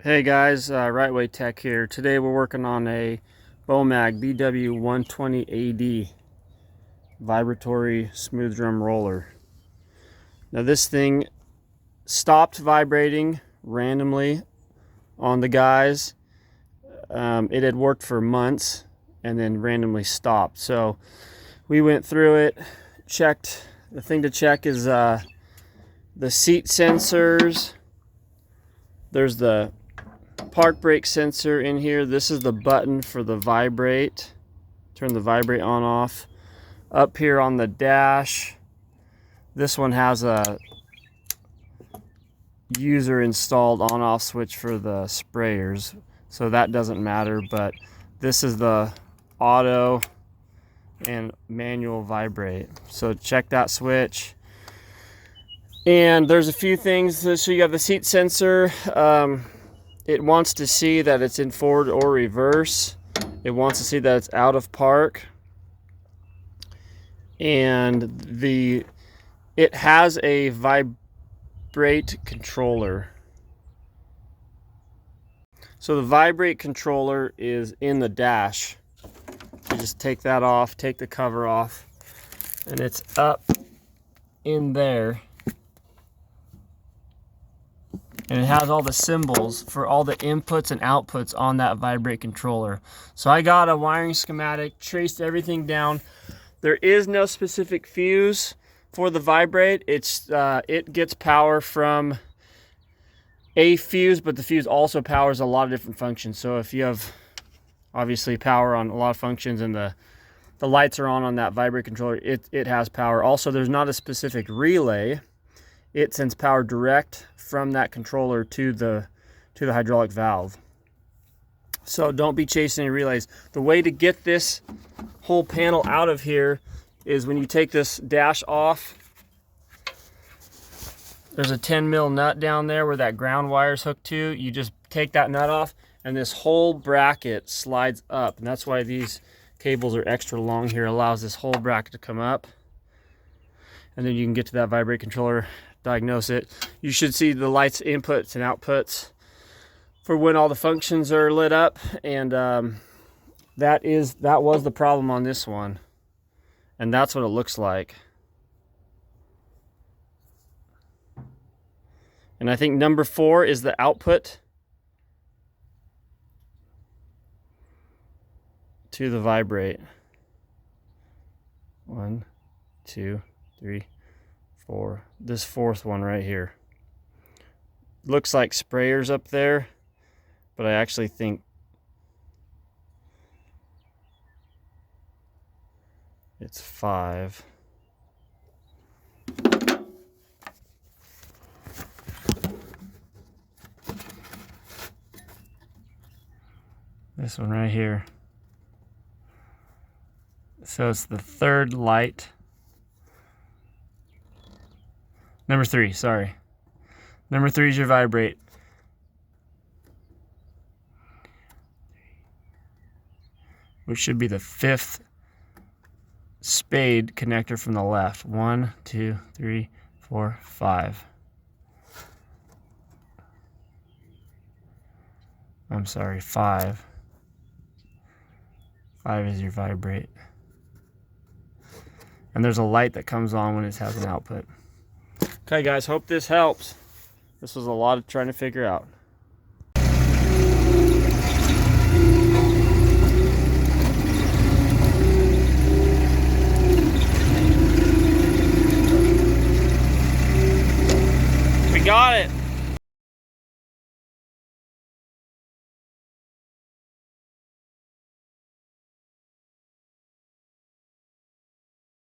Hey guys, Right Way Tech here. Today we're working on a Bomag BW120AD vibratory smooth drum roller. Now this thing stopped vibrating randomly on the guys. It had worked for months and then randomly stopped. So we went through it, checked. The thing to check is the seat sensors. There's the park brake sensor in here. This is the button for the vibrate. Turn the vibrate on off. Up here on the dash, this one has a user installed on off switch for the sprayers, so that doesn't matter, but this is the auto and manual vibrate. So check that switch. And there's a few things. So you have the seat sensor. It wants to see that it's in forward or reverse. It wants to see that it's out of park. And it has a Vibrate controller. So the Vibrate controller is in the dash. You just take that off, take the cover off, and it's up in there. And it has all the symbols for all the inputs and outputs on that Vibrate controller. So I got a wiring schematic, traced everything down. There is no specific fuse for the Vibrate. It gets power from a fuse, but the fuse also powers a lot of different functions. So if you have obviously power on a lot of functions and the lights are on that Vibrate controller, it has power. Also, there's not a specific relay. It sends power direct from that controller to the hydraulic valve. So don't be chasing any relays. The way to get this whole panel out of here is when you take this dash off. There's a 10 mil nut down there where that ground wire is hooked to. You just take that nut off and this whole bracket slides up. And that's why these cables are extra long here. It allows this whole bracket to come up. And then you can get to that Vibrate controller, diagnose it. You should see the lights inputs and outputs for when all the functions are lit up, and that was the problem on this one, and that's what it looks like. And I think number 4 is the output to the Vibrate. 1, 2, 3, 4. This 4th one right here looks like sprayers up there, but I actually think it's 5. This one right here. So it's the 3rd light. Number 3, sorry. Number 3 is your Vibrate. Which should be the 5th spade connector from the left. 1, 2, 3, 4, 5. I'm sorry, 5. 5 is your Vibrate. And there's a light that comes on when it has an output. Okay guys, hope this helps. This was a lot of trying to figure out. We got it.